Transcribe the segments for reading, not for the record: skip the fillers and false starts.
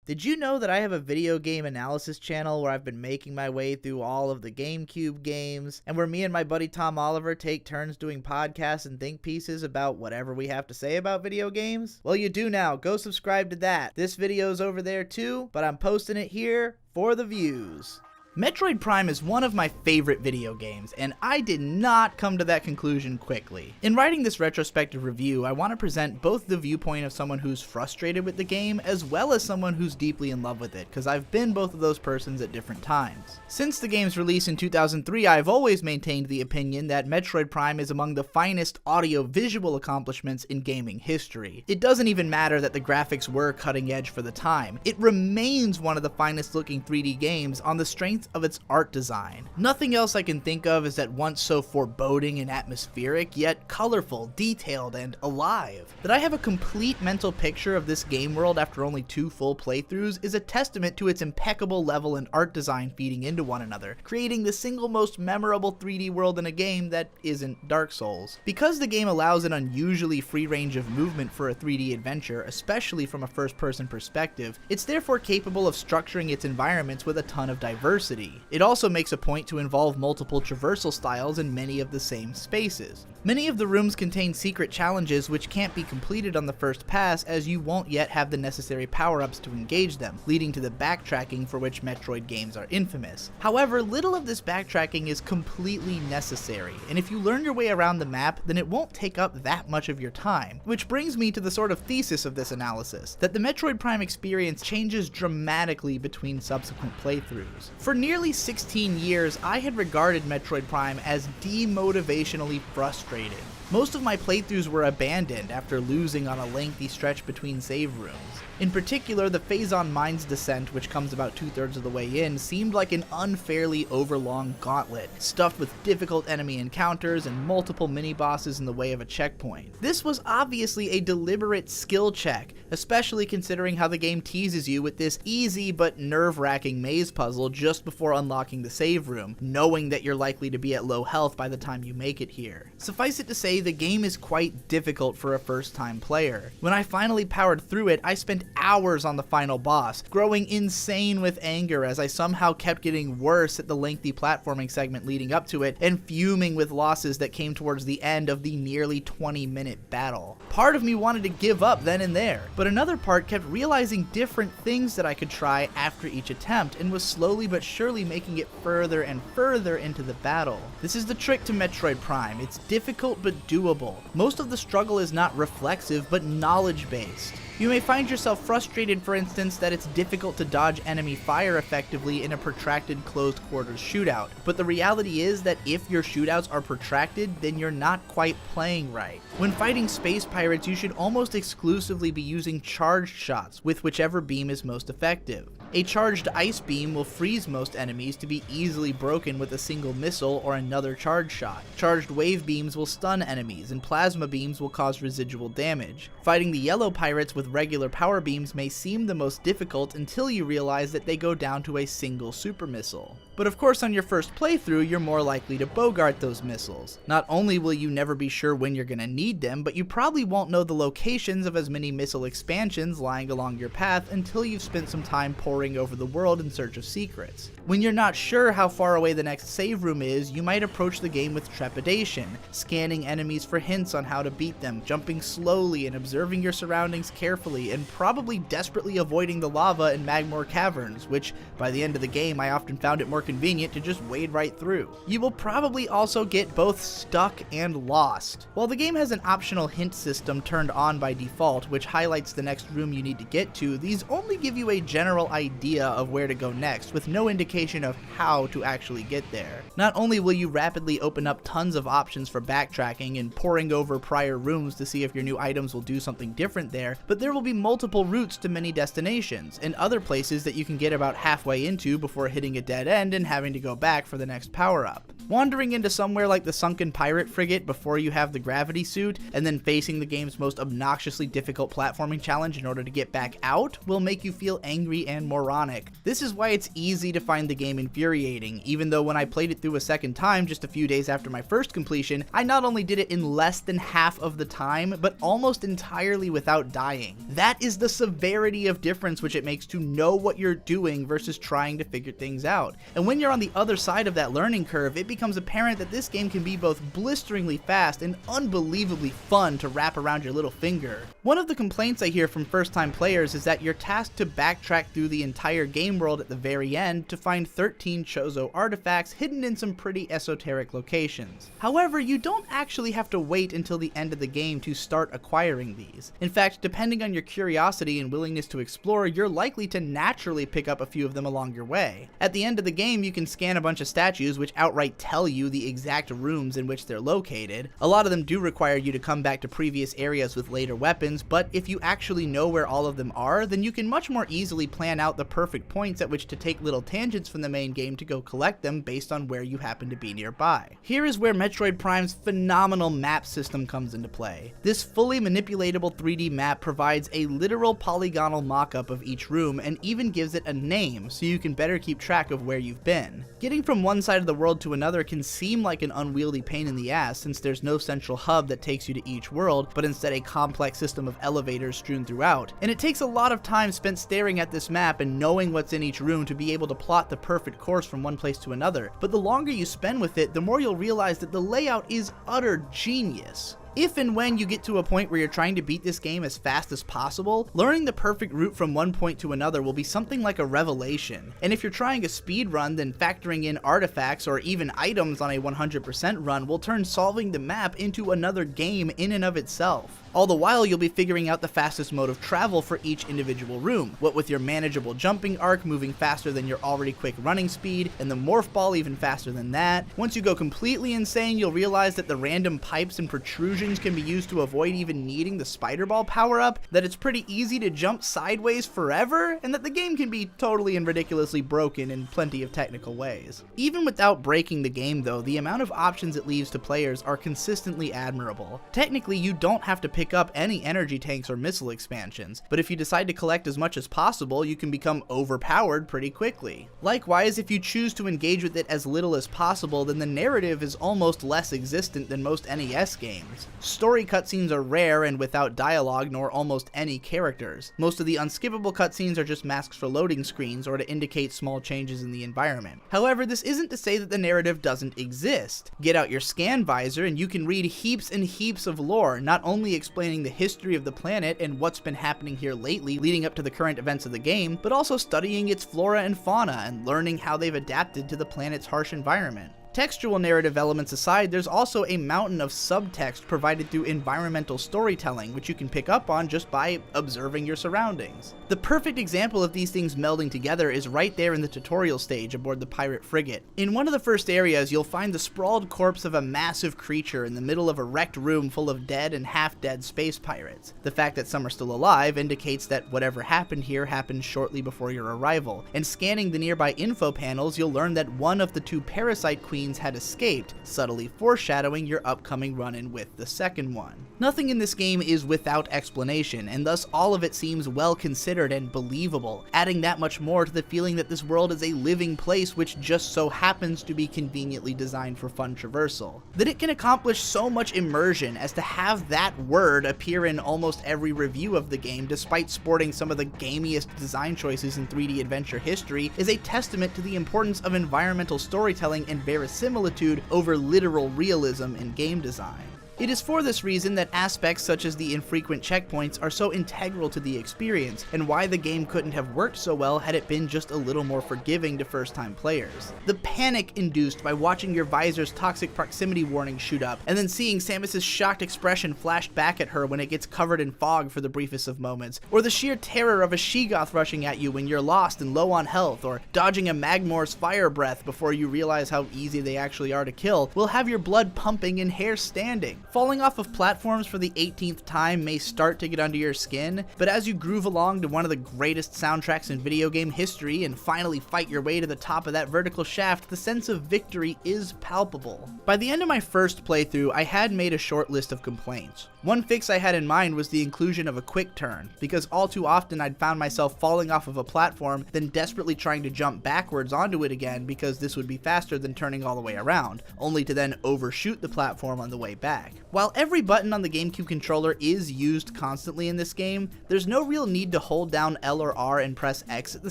Did you know that I have a video game analysis channel where I've been making my way through all of the GameCube games, and where me and my buddy Tom Oliver take turns doing podcasts and think pieces about whatever we have to say about video games? Well, you do now. Go subscribe to that. This video's over there too, but I'm posting it here for the views. Metroid Prime is one of my favorite video games, and I did not come to that conclusion quickly. In writing this retrospective review, I want to present both the viewpoint of someone who's frustrated with the game, as well as someone who's deeply in love with it, because I've been both of those persons at different times. Since the game's release in 2003, I've always maintained the opinion that Metroid Prime is among the finest audio-visual accomplishments in gaming history. It doesn't even matter that the graphics were cutting edge for the time. It remains one of the finest looking 3D games on the strength of its art design. Nothing else I can think of is at once so foreboding and atmospheric, yet colorful, detailed, and alive. That I have a complete mental picture of this game world after only 2 full playthroughs is a testament to its impeccable level and art design feeding into one another, creating the single most memorable 3D world in a game that isn't Dark Souls. Because the game allows an unusually free range of movement for a 3D adventure, especially from a first-person perspective, it's therefore capable of structuring its environments with a ton of diversity. It also makes a point to involve multiple traversal styles in many of the same spaces. Many of the rooms contain secret challenges which can't be completed on the first pass, as you won't yet have the necessary power-ups to engage them, leading to the backtracking for which Metroid games are infamous. However, little of this backtracking is completely necessary, and if you learn your way around the map, then it won't take up that much of your time. Which brings me to the sort of thesis of this analysis, that the Metroid Prime experience changes dramatically between subsequent playthroughs. For nearly 16 years, I had regarded Metroid Prime as demotivationally frustrating. Most of my playthroughs were abandoned after losing on a lengthy stretch between save rooms. In particular, the phase on Mind's Descent, which comes about 2/3 of the way in, seemed like an unfairly overlong gauntlet, stuffed with difficult enemy encounters and multiple mini-bosses in the way of a checkpoint. This was obviously a deliberate skill check, especially considering how the game teases you with this easy but nerve-wracking maze puzzle just before unlocking the save room, knowing that you're likely to be at low health by the time you make it here. Suffice it to say, the game is quite difficult for a first-time player. When I finally powered through it, I spent hours on the final boss, growing insane with anger as I somehow kept getting worse at the lengthy platforming segment leading up to it, and fuming with losses that came towards the end of the nearly 20-minute battle. Part of me wanted to give up then and there, but another part kept realizing different things that I could try after each attempt, and was slowly but surely making it further and further into the battle. This is the trick to Metroid Prime. It's difficult but doable. Most of the struggle is not reflexive but knowledge-based. You may find yourself frustrated, for instance, that it's difficult to dodge enemy fire effectively in a protracted closed quarters shootout, but the reality is that if your shootouts are protracted, then you're not quite playing right. When fighting space pirates, you should almost exclusively be using charged shots with whichever beam is most effective. A charged ice beam will freeze most enemies to be easily broken with a single missile or another charge shot. Charged wave beams will stun enemies, and plasma beams will cause residual damage. Fighting the yellow pirates with regular power beams may seem the most difficult until you realize that they go down to a single super missile. But of course, on your first playthrough, you're more likely to bogart those missiles. Not only will you never be sure when you're gonna need them, but you probably won't know the locations of as many missile expansions lying along your path until you've spent some time poring over the world in search of secrets. When you're not sure how far away the next save room is, you might approach the game with trepidation, scanning enemies for hints on how to beat them, jumping slowly and observing your surroundings carefully, and probably desperately avoiding the lava in Magmore Caverns, which, by the end of the game, I often found it more convenient to just wade right through. You will probably also get both stuck and lost. While the game has an optional hint system turned on by default, which highlights the next room you need to get to, these only give you a general idea of where to go next, with no indication of how to actually get there. Not only will you rapidly open up tons of options for backtracking and poring over prior rooms to see if your new items will do something different there, but there will be multiple routes to many destinations, and other places that you can get about halfway into before hitting a dead end and having to go back for the next power-up. Wandering into somewhere like the sunken pirate frigate before you have the gravity suit, and then facing the game's most obnoxiously difficult platforming challenge in order to get back out, will make you feel angry and moronic. This is why it's easy to find the game infuriating, even though when I played it through a second time just a few days after my first completion, I not only did it in less than half of the time, but almost entirely without dying. That is the severity of difference which it makes to know what you're doing versus trying to figure things out. And when you're on the other side of that learning curve, it becomes apparent that this game can be both blisteringly fast and unbelievably fun to wrap around your little finger. One of the complaints I hear from first-time players is that you're tasked to backtrack through the entire game world at the very end to find 13 Chozo artifacts hidden in some pretty esoteric locations. However, you don't actually have to wait until the end of the game to start acquiring these. In fact, depending on your curiosity and willingness to explore, you're likely to naturally pick up a few of them along your way. At the end of the game, you can scan a bunch of statues which outright tell you the exact rooms in which they're located. A lot of them do require you to come back to previous areas with later weapons, but if you actually know where all of them are, then you can much more easily plan out the perfect points at which to take little tangents from the main game to go collect them based on where you happen to be nearby. Here is where Metroid Prime's phenomenal map system comes into play. This fully manipulatable 3D map provides a literal polygonal mock-up of each room and even gives it a name so you can better keep track of where you've been. Getting from one side of the world to another can seem like an unwieldy pain in the ass since there's no central hub that takes you to each world, but instead a complex system of elevators strewn throughout. And it takes a lot of time spent staring at this map and knowing what's in each room to be able to plot the perfect course from one place to another. But the longer you spend with it, the more you'll realize that the layout is utter genius. If and when you get to a point where you're trying to beat this game as fast as possible, learning the perfect route from one point to another will be something like a revelation. And if you're trying a speed run, then factoring in artifacts or even items on a 100% run will turn solving the map into another game in and of itself. All the while, you'll be figuring out the fastest mode of travel for each individual room, what with your manageable jumping arc moving faster than your already quick running speed, and the morph ball even faster than that. Once you go completely insane, you'll realize that the random pipes and protrusions can be used to avoid even needing the spider ball power-up, that it's pretty easy to jump sideways forever, and that the game can be totally and ridiculously broken in plenty of technical ways. Even without breaking the game though, the amount of options it leaves to players are consistently admirable. Technically, you don't have to pick up any energy tanks or missile expansions, but if you decide to collect as much as possible, you can become overpowered pretty quickly. Likewise, if you choose to engage with it as little as possible, then the narrative is almost less existent than most NES games. Story cutscenes are rare and without dialogue nor almost any characters. Most of the unskippable cutscenes are just masks for loading screens or to indicate small changes in the environment. However, this isn't to say that the narrative doesn't exist. Get out your scan visor and you can read heaps and heaps of lore, not only explaining the history of the planet and what's been happening here lately leading up to the current events of the game, but also studying its flora and fauna and learning how they've adapted to the planet's harsh environment. Textual narrative elements aside, there's also a mountain of subtext provided through environmental storytelling, which you can pick up on just by observing your surroundings. The perfect example of these things melding together is right there in the tutorial stage aboard the pirate frigate. In one of the first areas, you'll find the sprawled corpse of a massive creature in the middle of a wrecked room full of dead and half-dead space pirates. The fact that some are still alive indicates that whatever happened here happened shortly before your arrival, and scanning the nearby info panels, you'll learn that one of the two parasite queens had escaped, subtly foreshadowing your upcoming run-in with the second one. Nothing in this game is without explanation, and thus all of it seems well considered and believable, adding that much more to the feeling that this world is a living place which just so happens to be conveniently designed for fun traversal. That it can accomplish so much immersion as to have that word appear in almost every review of the game despite sporting some of the gamiest design choices in 3D adventure history is a testament to the importance of environmental storytelling and verisimilitude over literal realism in game design. It is for this reason that aspects such as the infrequent checkpoints are so integral to the experience, and why the game couldn't have worked so well had it been just a little more forgiving to first-time players. The panic induced by watching your visor's toxic proximity warning shoot up, and then seeing Samus's shocked expression flashed back at her when it gets covered in fog for the briefest of moments, or the sheer terror of a she-goth rushing at you when you're lost and low on health, or dodging a Magmore's fire breath before you realize how easy they actually are to kill, will have your blood pumping and hair standing. Falling off of platforms for the 18th time may start to get under your skin, but as you groove along to one of the greatest soundtracks in video game history and finally fight your way to the top of that vertical shaft, the sense of victory is palpable. By the end of my first playthrough, I had made a short list of complaints. One fix I had in mind was the inclusion of a quick turn, because all too often I'd found myself falling off of a platform, then desperately trying to jump backwards onto it again because this would be faster than turning all the way around, only to then overshoot the platform on the way back. While every button on the GameCube controller is used constantly in this game, there's no real need to hold down L or R and press X at the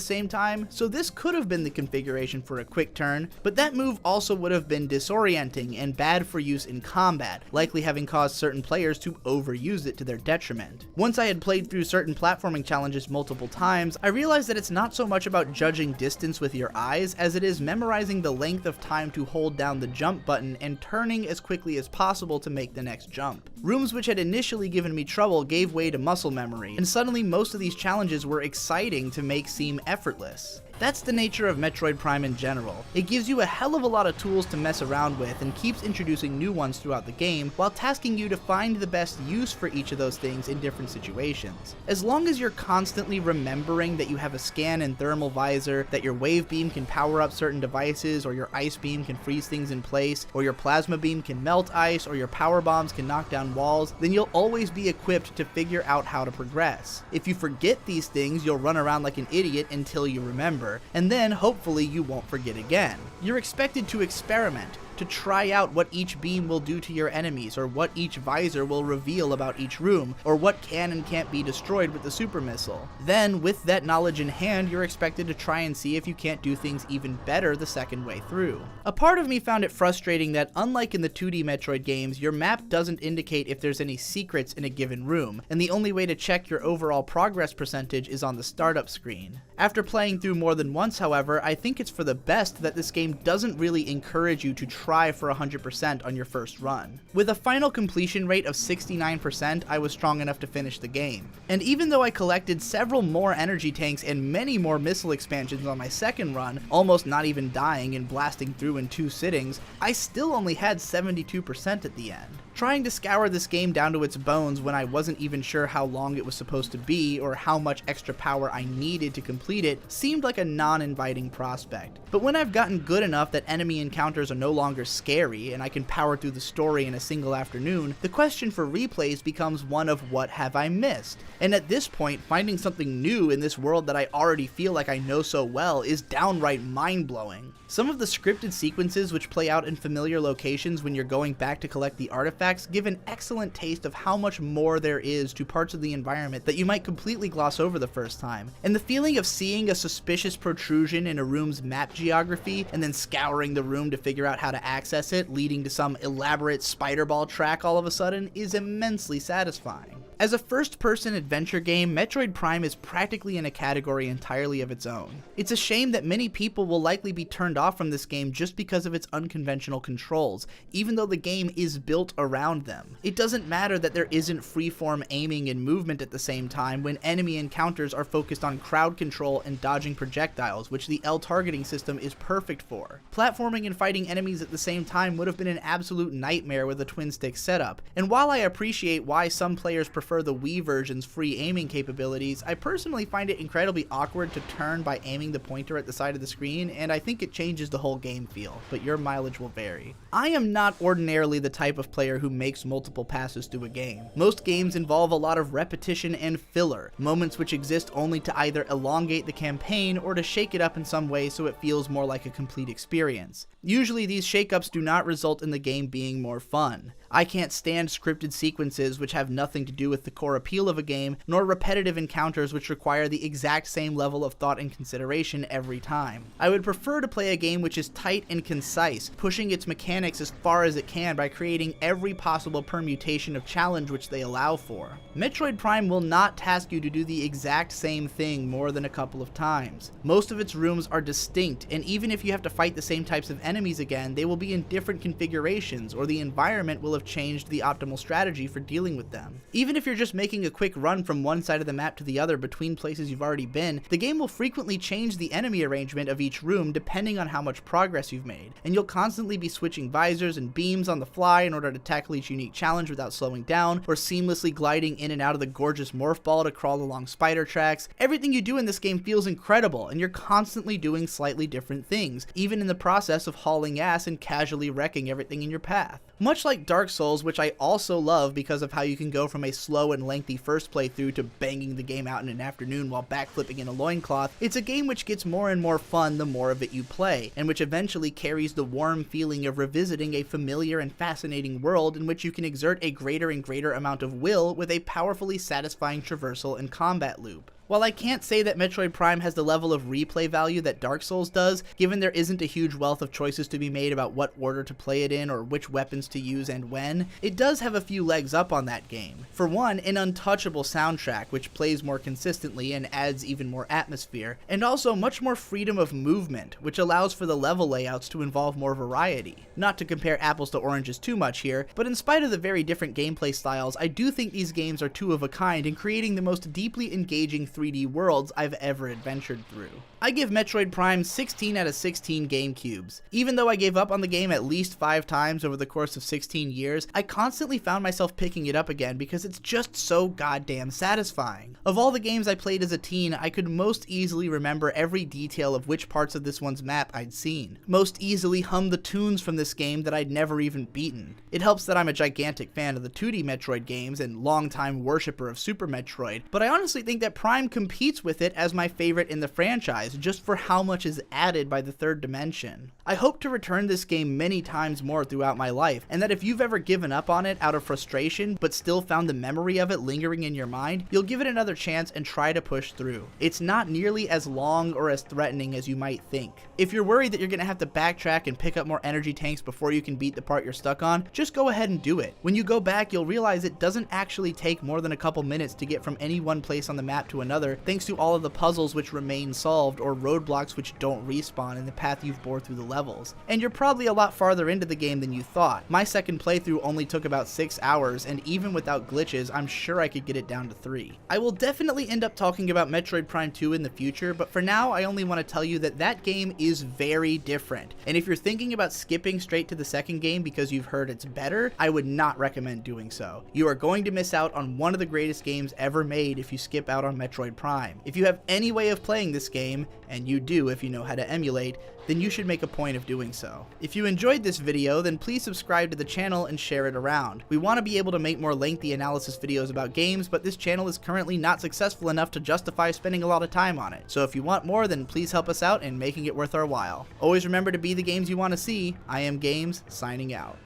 same time, so this could have been the configuration for a quick turn, but that move also would have been disorienting and bad for use in combat, likely having caused certain players to overuse it to their detriment. Once I had played through certain platforming challenges multiple times, I realized that it's not so much about judging distance with your eyes as it is memorizing the length of time to hold down the jump button and turning as quickly as possible to make the next jump. Rooms which had initially given me trouble gave way to muscle memory, and suddenly most of these challenges were exciting to make seem effortless. That's the nature of Metroid Prime in general. It gives you a hell of a lot of tools to mess around with and keeps introducing new ones throughout the game while tasking you to find the best use for each of those things in different situations. As long as you're constantly remembering that you have a scan and thermal visor, that your wave beam can power up certain devices, or your ice beam can freeze things in place, or your plasma beam can melt ice, or your power bombs can knock down walls, then you'll always be equipped to figure out how to progress. If you forget these things, you'll run around like an idiot until you remember, and then hopefully you won't forget again. You're expected to experiment, to try out what each beam will do to your enemies, or what each visor will reveal about each room, or what can and can't be destroyed with the super missile. Then, with that knowledge in hand, you're expected to try and see if you can't do things even better the second way through. A part of me found it frustrating that, unlike in the 2D Metroid games, your map doesn't indicate if there's any secrets in a given room, and the only way to check your overall progress percentage is on the startup screen. After playing through more than once, however, I think it's for the best that this game doesn't really encourage you to try for 100% on your first run. With a final completion rate of 69%, I was strong enough to finish the game. And even though I collected several more energy tanks and many more missile expansions on my second run, almost not even dying and blasting through in 2 sittings, I still only had 72% at the end. Trying to scour this game down to its bones when I wasn't even sure how long it was supposed to be or how much extra power I needed to complete it seemed like a non-inviting prospect. But when I've gotten good enough that enemy encounters are no longer scary and I can power through the story in a single afternoon, the question for replays becomes one of what have I missed? And at this point, finding something new in this world that I already feel like I know so well is downright mind-blowing. Some of the scripted sequences which play out in familiar locations when you're going back to collect the artifacts give an excellent taste of how much more there is to parts of the environment that you might completely gloss over the first time. And the feeling of seeing a suspicious protrusion in a room's map geography and then scouring the room to figure out how to access it, leading to some elaborate spider-ball track all of a sudden, is immensely satisfying. As a first-person adventure game, Metroid Prime is practically in a category entirely of its own. It's a shame that many people will likely be turned off from this game just because of its unconventional controls, even though the game is built around them. It doesn't matter that there isn't freeform aiming and movement at the same time when enemy encounters are focused on crowd control and dodging projectiles, which the L targeting system is perfect for. Platforming and fighting enemies at the same time would have been an absolute nightmare with a twin-stick setup, and while I appreciate why some players prefer the Wii version's free aiming capabilities, I personally find it incredibly awkward to turn by aiming the pointer at the side of the screen, and I think it changes the whole game feel, but your mileage will vary. I am not ordinarily the type of player who makes multiple passes through a game. Most games involve a lot of repetition and filler, moments which exist only to either elongate the campaign or to shake it up in some way so it feels more like a complete experience. Usually these shakeups do not result in the game being more fun. I can't stand scripted sequences which have nothing to do with the core appeal of a game, nor repetitive encounters which require the exact same level of thought and consideration every time. I would prefer to play a game which is tight and concise, pushing its mechanics as far as it can by creating every possible permutation of challenge which they allow for. Metroid Prime will not task you to do the exact same thing more than a couple of times. Most of its rooms are distinct, and even if you have to fight the same types of enemies again, they will be in different configurations, or the environment will have changed the optimal strategy for dealing with them. Even if you're just making a quick run from one side of the map to the other between places you've already been, the game will frequently change the enemy arrangement of each room depending on how much progress you've made, and you'll constantly be switching visors and beams on the fly in order to tackle each unique challenge without slowing down, or seamlessly gliding in and out of the gorgeous morph ball to crawl along spider tracks. Everything you do in this game feels incredible, and you're constantly doing slightly different things, even in the process of hauling ass and casually wrecking everything in your path. Much like Dark Souls, which I also love because of how you can go from a slow and lengthy first playthrough to banging the game out in an afternoon while backflipping in a loincloth, it's a game which gets more and more fun the more of it you play, and which eventually carries the warm feeling of revisiting a familiar and fascinating world in which you can exert a greater and greater amount of will with a powerfully satisfying traversal and combat loop. While I can't say that Metroid Prime has the level of replay value that Dark Souls does, given there isn't a huge wealth of choices to be made about what order to play it in or which weapons to use and when, it does have a few legs up on that game. For one, an untouchable soundtrack which plays more consistently and adds even more atmosphere, and also much more freedom of movement, which allows for the level layouts to involve more variety. Not to compare apples to oranges too much here, but in spite of the very different gameplay styles, I do think these games are two of a kind in creating the most deeply engaging 3D worlds I've ever adventured through. I give Metroid Prime 16 out of 16 GameCubes. Even though I gave up on the game at least 5 times over the course of 16 years, I constantly found myself picking it up again because it's just so goddamn satisfying. Of all the games I played as a teen, I could most easily remember every detail of which parts of this one's map I'd seen. Most easily hum the tunes from this game that I'd never even beaten. It helps that I'm a gigantic fan of the 2D Metroid games and longtime worshipper of Super Metroid, but I honestly think that Prime competes with it as my favorite in the franchise, just for how much is added by the third dimension. I hope to return this game many times more throughout my life, and that if you've ever given up on it out of frustration but still found the memory of it lingering in your mind, you'll give it another chance and try to push through. It's not nearly as long or as threatening as you might think. If you're worried that you're going to have to backtrack and pick up more energy tanks before you can beat the part you're stuck on, just go ahead and do it. When you go back, you'll realize it doesn't actually take more than a couple minutes to get from any one place on the map to another, thanks to all of the puzzles which remain solved or roadblocks which don't respawn in the path you've bore through the levels. And you're probably a lot farther into the game than you thought. My second playthrough only took about 6 hours, and even without glitches, I'm sure I could get it down to 3. I will definitely end up talking about Metroid Prime 2 in the future, but for now I only want to tell you that that game is very different. And if you're thinking about skipping straight to the second game because you've heard it's better, I would not recommend doing so. You are going to miss out on one of the greatest games ever made if you skip out on Metroid Prime. If you have any way of playing this game, and you do if you know how to emulate, then you should make a point of doing so. If you enjoyed this video, then please subscribe to the channel and share it around. We want to be able to make more lengthy analysis videos about games, but this channel is currently not successful enough to justify spending a lot of time on it. So if you want more, then please help us out in making it worth our while. Always remember to be the games you want to see. I am Games, signing out.